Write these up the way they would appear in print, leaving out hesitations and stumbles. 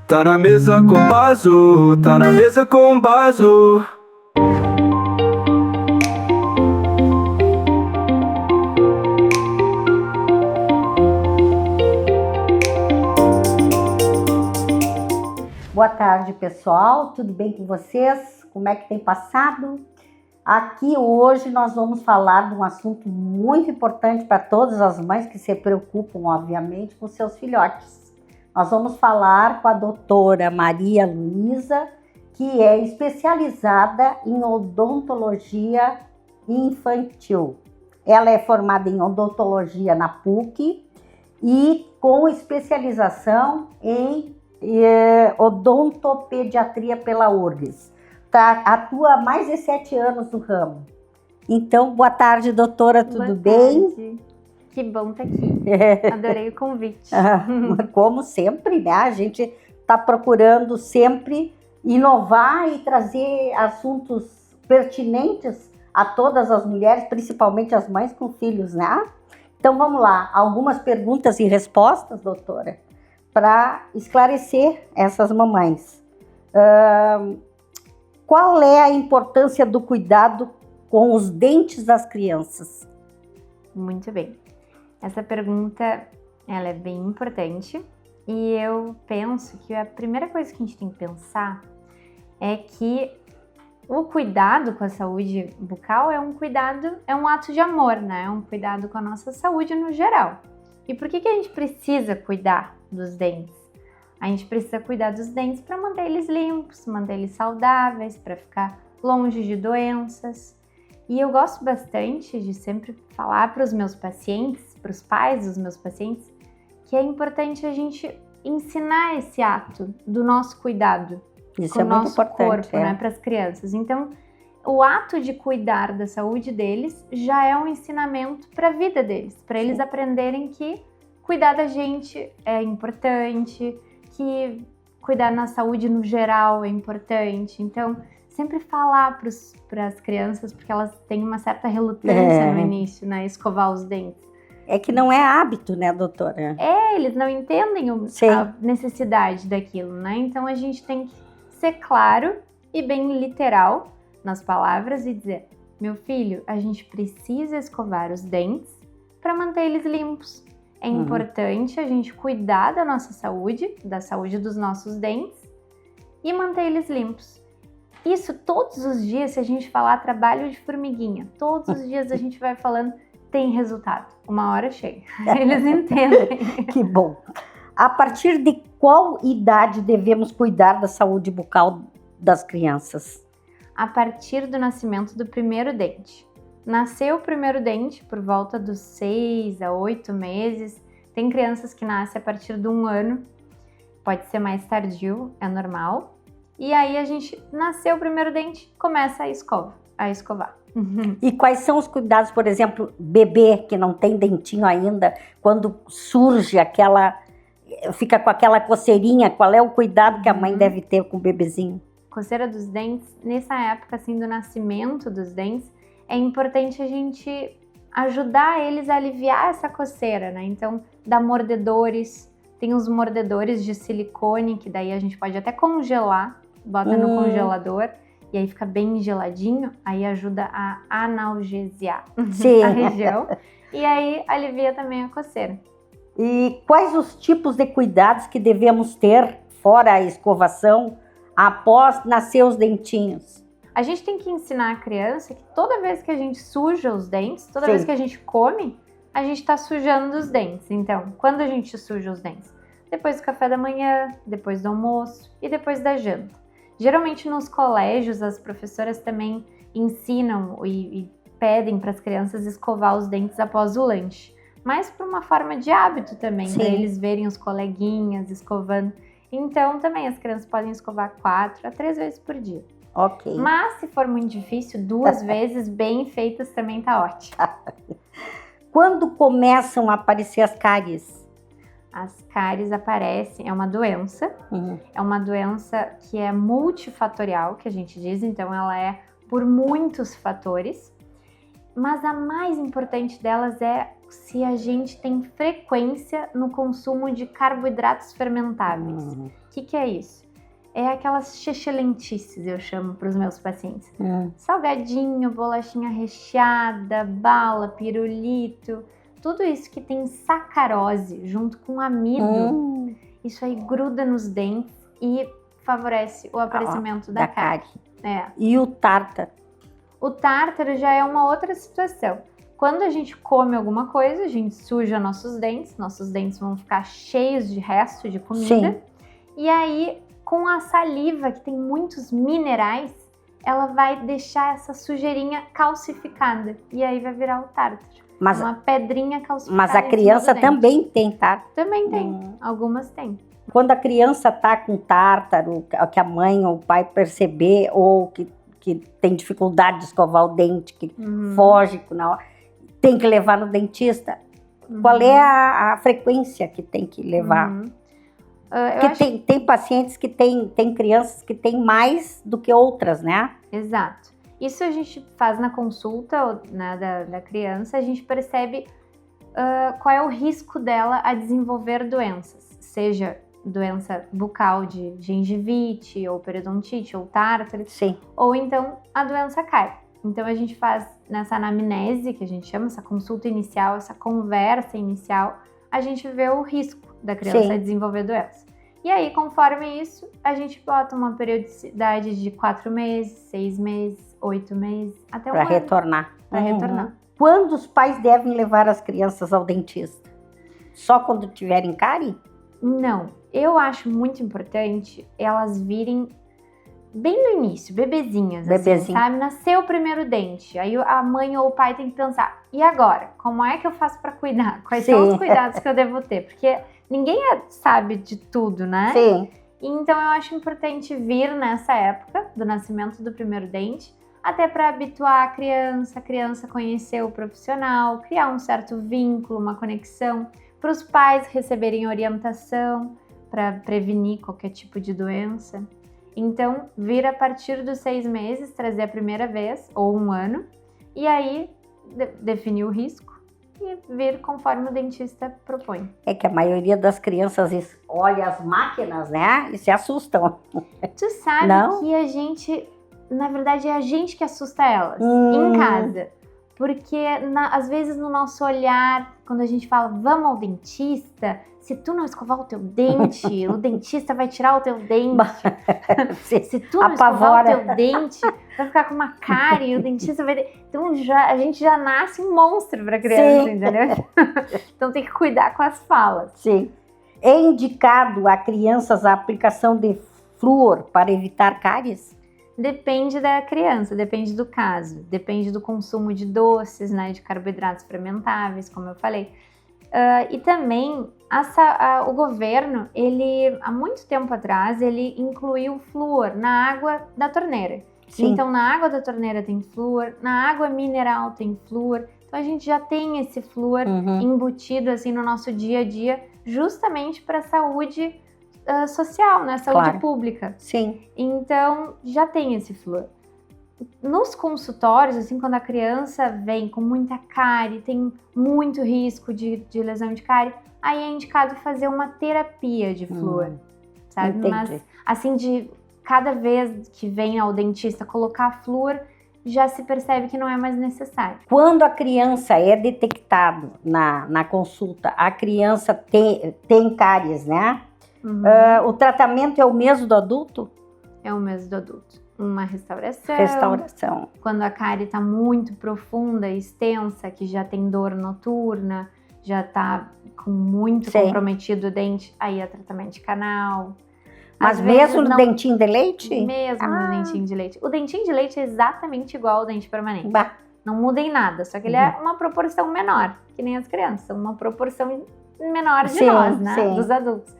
Tá na mesa com Bazo, tá na mesa com Bazo. Boa tarde, pessoal. Tudo bem com vocês? Como é que tem passado? Aqui hoje nós vamos falar de um assunto muito importante para todas as mães que se preocupam, obviamente, com seus filhotes. Nós vamos falar com a doutora Maria Luísa, que é especializada em odontologia infantil. Ela é formada em odontologia na PUC e com especialização em odontopediatria pela URGS. Atua há mais de 7 anos no ramo. Então, boa tarde, doutora, tudo bem? Tarde. Que bom estar aqui. Adorei o convite. Como sempre, né? A gente está procurando sempre inovar e trazer assuntos pertinentes a todas as mulheres, principalmente as mães com filhos, né? Então, vamos lá. Algumas perguntas e respostas, doutora, para esclarecer essas mamães. Qual é a importância do cuidado com os dentes das crianças? Muito bem. Essa pergunta, ela é bem importante e eu penso que a primeira coisa que a gente tem que pensar é que o cuidado com a saúde bucal é um ato de amor, né? É um cuidado com a nossa saúde no geral. E por que a gente precisa cuidar dos dentes? A gente precisa cuidar dos dentes para manter eles limpos, manter eles saudáveis, para ficar longe de doenças. E eu gosto bastante de sempre falar para os meus pacientes, para os pais dos meus pacientes, que é importante a gente ensinar esse ato do nosso cuidado Isso com é o muito nosso importante, corpo, né, para as crianças. Então, o ato de cuidar da saúde deles já é um ensinamento para a vida deles, para eles aprenderem que cuidar da gente é importante, que cuidar na saúde no geral é importante. Então, sempre falar para as crianças, porque elas têm uma certa relutância no início, né, escovar os dentes. É que não é hábito, né, doutora? Eles não entendem a necessidade daquilo, né? Então, a gente tem que ser claro e bem literal nas palavras e dizer: meu filho, a gente precisa escovar os dentes para manter eles limpos. É importante a gente cuidar da nossa saúde, da saúde dos nossos dentes e manter eles limpos. Isso todos os dias, se a gente falar trabalho de formiguinha, todos os dias a gente vai falando, tem resultado. Uma hora chega. Eles entendem. Que bom. A partir de qual idade devemos cuidar da saúde bucal das crianças? A partir do nascimento do primeiro dente. Nasceu o primeiro dente por volta dos 6 a 8 meses. Tem crianças que nascem a partir de 1 ano. Pode ser mais tardio, é normal. E aí a gente nasceu o primeiro dente, começa a escovar. E quais são os cuidados, por exemplo, bebê que não tem dentinho ainda, quando surge fica com aquela coceirinha, qual é o cuidado que a mãe deve ter com o bebezinho? Coceira dos dentes, nessa época assim do nascimento dos dentes, é importante a gente ajudar eles a aliviar essa coceira, né? Então, dar mordedores, tem os mordedores de silicone, que daí a gente pode até congelar, bota no congelador, e aí fica bem geladinho, aí ajuda a analgesiar a região, e aí alivia também a coceira. E quais os tipos de cuidados que devemos ter, fora a escovação, após nascer os dentinhos? A gente tem que ensinar a criança que toda vez que a gente suja os dentes, toda vez que a gente come, a gente está sujando os dentes. Então, quando a gente suja os dentes? Depois do café da manhã, depois do almoço e depois da janta. Geralmente nos colégios as professoras também ensinam e pedem para as crianças escovar os dentes após o lanche. Mas por uma forma de hábito também, para eles verem os coleguinhas escovando. Então também as crianças podem escovar 4 a 3 vezes por dia. Ok. Mas se for muito difícil, 2 vezes bem feitas também tá ótimo. Quando começam a aparecer as cáries? As cáries aparecem, é uma doença que é multifatorial, que a gente diz, então ela é por muitos fatores, mas a mais importante delas se a gente tem frequência no consumo de carboidratos fermentáveis. O que é isso? É aquelas excelentices, eu chamo para os meus pacientes. Salgadinho, bolachinha recheada, bala, pirulito, tudo isso que tem sacarose junto com amido, isso aí gruda nos dentes e favorece o aparecimento da cárie. E o tártaro? O tártaro já é uma outra situação. Quando a gente come alguma coisa, a gente suja nossos dentes vão ficar cheios de resto de comida. Sim. E aí, com a saliva, que tem muitos minerais, ela vai deixar essa sujeirinha calcificada. E aí vai virar o tártaro. Uma pedrinha calcificada. Mas a criança também tem tártaro? Também tem. Algumas têm. Quando a criança tá com tártaro, que a mãe ou o pai perceber, ou que tem dificuldade de escovar o dente, que foge na hora, tem que levar no dentista. Qual é a frequência que tem que levar? Porque tem pacientes que tem crianças que têm mais do que outras, né? Exato. Isso a gente faz na consulta, né, da criança, a gente percebe qual é o risco dela a desenvolver doenças, seja doença bucal de gengivite, ou periodontite, ou tártaro, ou então a doença cárie. Então a gente faz nessa anamnese, que a gente chama, essa consulta inicial, essa conversa inicial, a gente vê o risco da criança desenvolver doença. E aí, conforme isso, a gente bota uma periodicidade de 4 meses, 6 meses, 8 meses, até um ano. Para retornar. Para retornar. Quando os pais devem levar as crianças ao dentista? Só quando tiverem cárie? Não. Eu acho muito importante elas virem bem no início, bebezinhas, assim, sabe? Nasceu o primeiro dente, aí a mãe ou o pai tem que pensar, e agora? Como é que eu faço para cuidar? Quais são os cuidados que eu devo ter? Porque ninguém sabe de tudo, né? Então eu acho importante vir nessa época do nascimento do primeiro dente, até para habituar a criança conhecer o profissional, criar um certo vínculo, uma conexão, para os pais receberem orientação para prevenir qualquer tipo de doença. Então, vir a partir dos 6 meses, trazer a primeira vez, ou 1 ano, e aí definir o risco e vir conforme o dentista propõe. É que a maioria das crianças olha as máquinas, né, e se assustam. Tu sabe que a gente, na verdade, é a gente que assusta elas, em casa. Porque, às vezes, no nosso olhar, quando a gente fala, vamos ao dentista, se tu não escovar o teu dente, o dentista vai tirar o teu dente. Se tu não escovar o teu dente, vai ficar com uma cárie e o dentista vai... Então, a gente já nasce um monstro para criança, entendeu? Então, tem que cuidar com as falas. É indicado a crianças a aplicação de flúor para evitar cáries? Depende da criança, depende do caso, depende do consumo de doces, né, de carboidratos fermentáveis, como eu falei. E também o governo, ele há muito tempo atrás, ele incluiu flúor na água da torneira. Então na água da torneira tem flúor, na água mineral tem flúor. Então a gente já tem esse flúor embutido assim no nosso dia a dia, justamente para a saúde social, né? Saúde pública. Então, já tem esse flúor. Nos consultórios, assim, quando a criança vem com muita cárie, tem muito risco de lesão de cárie, aí é indicado fazer uma terapia de flúor, sabe? Mas, assim, de cada vez que vem ao dentista colocar flúor, já se percebe que não é mais necessário. Quando a criança é detectado na consulta, a criança tem cáries, né? O tratamento é o mesmo do adulto? É o mesmo do adulto. Uma restauração. Quando a cárie está muito profunda e extensa, que já tem dor noturna, já está com muito comprometido o dente, aí é tratamento de canal. Mas mesmo no dentinho de leite? Mesmo no dentinho de leite. O dentinho de leite é exatamente igual ao dente permanente. Não muda em nada, só que ele é uma proporção menor, que nem as crianças, uma proporção menor de nós, né? Dos adultos.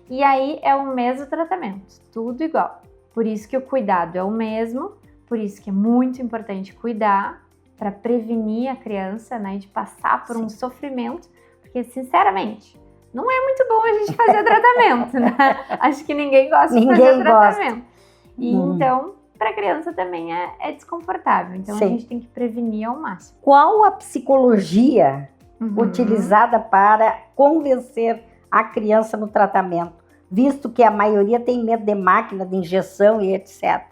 E aí é o mesmo tratamento, tudo igual. Por isso que o cuidado é o mesmo, por isso que é muito importante cuidar para prevenir a criança, né, de passar por um sofrimento, porque sinceramente, não é muito bom a gente fazer tratamento, né? Acho que ninguém gosta de fazer tratamento. E então, para a criança também é desconfortável, então a gente tem que prevenir ao máximo. Qual a psicologia utilizada para convencer a criança no tratamento, visto que a maioria tem medo de máquina, de injeção e etc.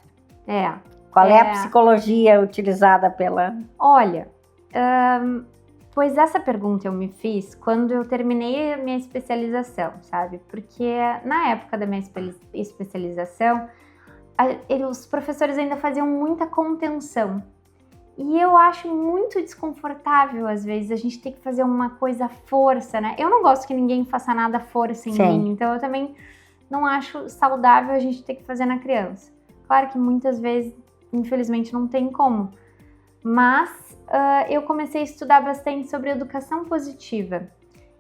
Qual é a psicologia utilizada pela... Olha, pois essa pergunta eu me fiz quando eu terminei a minha especialização, sabe? Porque na época da minha especialização, os professores ainda faziam muita contenção. E eu acho muito desconfortável, às vezes, a gente ter que fazer uma coisa à força, né? Eu não gosto que ninguém faça nada à força em mim, então eu também não acho saudável a gente ter que fazer na criança. Claro que muitas vezes, infelizmente, não tem como. Mas eu comecei a estudar bastante sobre educação positiva.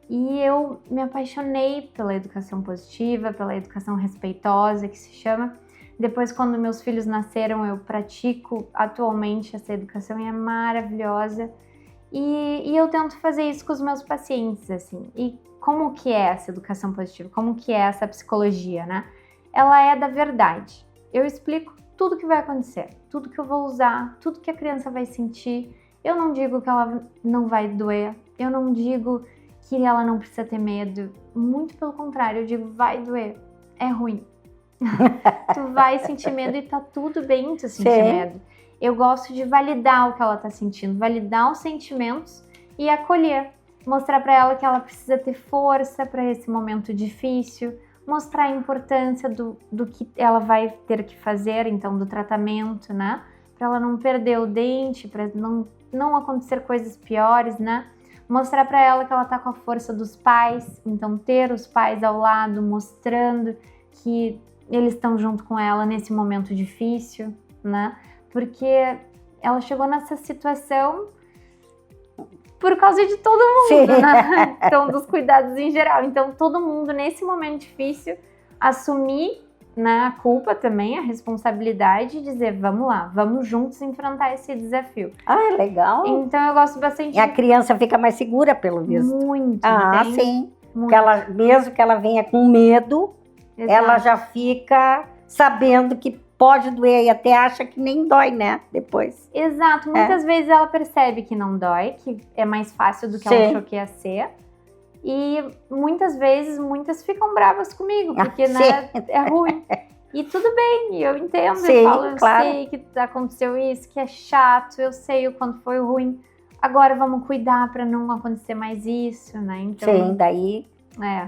E eu me apaixonei pela educação positiva, pela educação respeitosa, que se chama. Depois, quando meus filhos nasceram, eu pratico atualmente essa educação e é maravilhosa. E eu tento fazer isso com os meus pacientes, assim. E como que é essa educação positiva? Como que é essa psicologia, né? Ela é da verdade. Eu explico tudo que vai acontecer, tudo que eu vou usar, tudo que a criança vai sentir. Eu não digo que ela não vai doer, eu não digo que ela não precisa ter medo. Muito pelo contrário, eu digo, vai doer, é ruim. Tu vai sentir medo e tá tudo bem tu sentir medo. Eu gosto de validar o que ela tá sentindo, validar os sentimentos e acolher. Mostrar pra ela que ela precisa ter força para esse momento difícil, mostrar a importância do que ela vai ter que fazer, então, do tratamento, né? Pra ela não perder o dente, pra não acontecer coisas piores, né? Mostrar pra ela que ela tá com a força dos pais, então ter os pais ao lado, mostrando que eles estão junto com ela nesse momento difícil, né? Porque ela chegou nessa situação por causa de todo mundo, né? Então, dos cuidados em geral. Então, todo mundo, nesse momento difícil, assumir, né, a culpa também, a responsabilidade e dizer, vamos lá, vamos juntos enfrentar esse desafio. Ah, legal. Então, eu gosto bastante. E a criança fica mais segura, pelo visto. Muito. Sim. Muito. Porque mesmo que ela venha com medo, Exato. Ela já fica sabendo que pode doer e até acha que nem dói, né? Depois. Exato. Muitas vezes ela percebe que não dói, que é mais fácil do que ela achou que ia ser. E muitas vezes, muitas ficam bravas comigo, porque né, é ruim. E tudo bem, eu entendo, eu falo, eu sei que aconteceu isso, que é chato, eu sei o quanto foi ruim. Agora vamos cuidar para não acontecer mais isso, né? Então, daí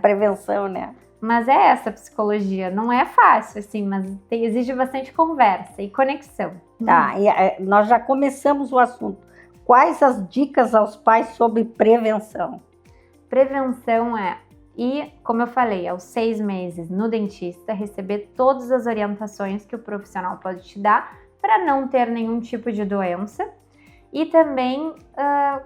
prevenção, né? Mas é essa psicologia, não é fácil, assim, mas exige bastante conversa e conexão. Tá, e nós já começamos o assunto. Quais as dicas aos pais sobre prevenção? Prevenção ir, como eu falei, aos 6 meses no dentista, receber todas as orientações que o profissional pode te dar para não ter nenhum tipo de doença. E também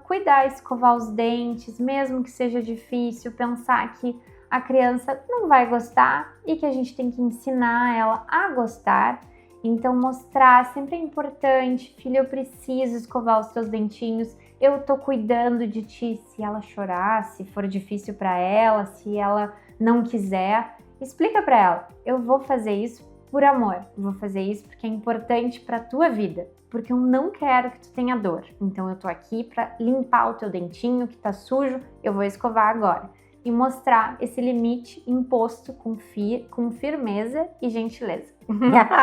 cuidar, escovar os dentes, mesmo que seja difícil, pensar que a criança não vai gostar e que a gente tem que ensinar ela a gostar. Então, mostrar sempre é importante. Filho, eu preciso escovar os teus dentinhos. Eu tô cuidando de ti. Se ela chorar, se for difícil para ela, se ela não quiser, explica para ela. Eu vou fazer isso por amor. Eu vou fazer isso porque é importante para tua vida. Porque eu não quero que tu tenha dor. Então, eu tô aqui para limpar o teu dentinho que tá sujo. Eu vou escovar agora. E mostrar esse limite imposto com firmeza e gentileza.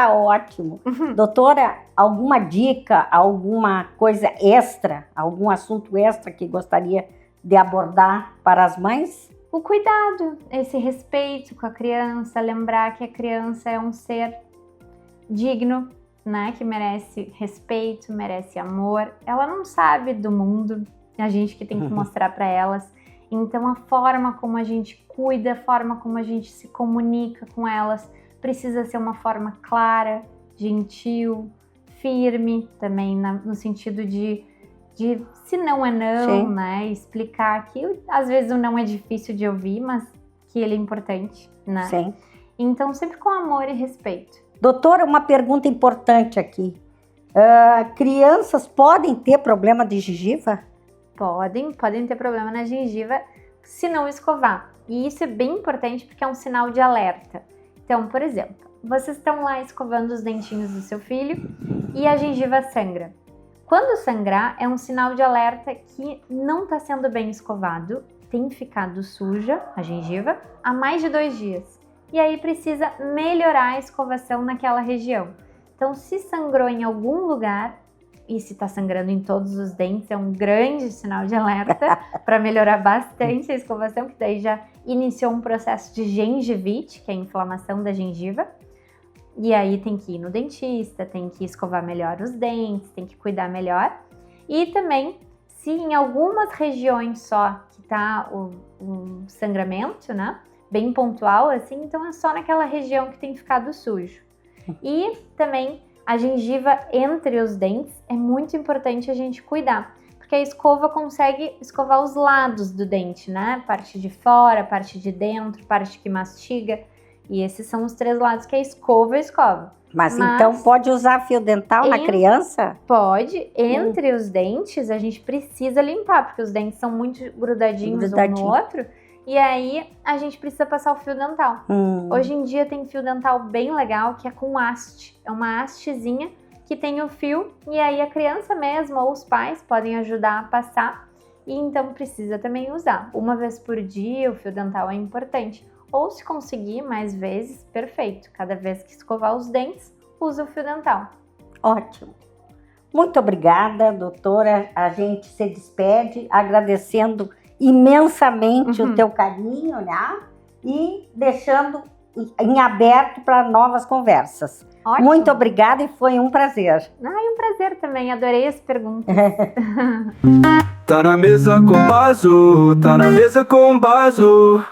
Ótimo. Doutora, alguma dica, alguma coisa extra, algum assunto extra que gostaria de abordar para as mães? O cuidado, esse respeito com a criança, lembrar que a criança é um ser digno, né, que merece respeito, merece amor. Ela não sabe do mundo, a gente que tem que mostrar para elas. Então, a forma como a gente cuida, a forma como a gente se comunica com elas, precisa ser uma forma clara, gentil, firme também, no sentido de se não é não, né? Explicar que às vezes o não é difícil de ouvir, mas que ele é importante, né? Sim. Então, sempre com amor e respeito. Doutora, uma pergunta importante aqui. Crianças podem ter problema de gengiva? Podem ter problema na gengiva se não escovar. E isso é bem importante porque é um sinal de alerta. Então, por exemplo, vocês estão lá escovando os dentinhos do seu filho e a gengiva sangra. Quando sangrar, é um sinal de alerta que não está sendo bem escovado, tem ficado suja a gengiva há mais de 2 dias. E aí precisa melhorar a escovação naquela região. Então, se sangrou em algum lugar, e se está sangrando em todos os dentes, é um grande sinal de alerta para melhorar bastante a escovação, que daí já iniciou um processo de gengivite, que é a inflamação da gengiva. E aí tem que ir no dentista, tem que escovar melhor os dentes, tem que cuidar melhor. E também, se em algumas regiões só que tá o sangramento, né, bem pontual assim, então é só naquela região que tem ficado sujo. E também a gengiva entre os dentes é muito importante a gente cuidar, porque a escova consegue escovar os lados do dente, né, parte de fora, parte de dentro, parte que mastiga. E esses são os 3 lados que a escova escova. Mas então pode usar fio dental na criança? Pode. Entre os dentes, a gente precisa limpar, porque os dentes são muito grudadinhos um no outro. E aí, a gente precisa passar o fio dental. Hoje em dia tem fio dental bem legal, que é com haste. É uma hastezinha que tem o fio, e aí a criança mesmo ou os pais podem ajudar a passar. E então precisa também usar. Uma vez por dia, o fio dental é importante. Ou se conseguir mais vezes, perfeito. Cada vez que escovar os dentes, usa o fio dental. Ótimo. Muito obrigada, doutora. A gente se despede agradecendo imensamente o teu carinho, né? E deixando em aberto para novas conversas. Ótimo. Muito obrigada e foi um prazer. Um prazer também. Adorei as perguntas. Tá na mesa com Baso, tá na mesa com Baso.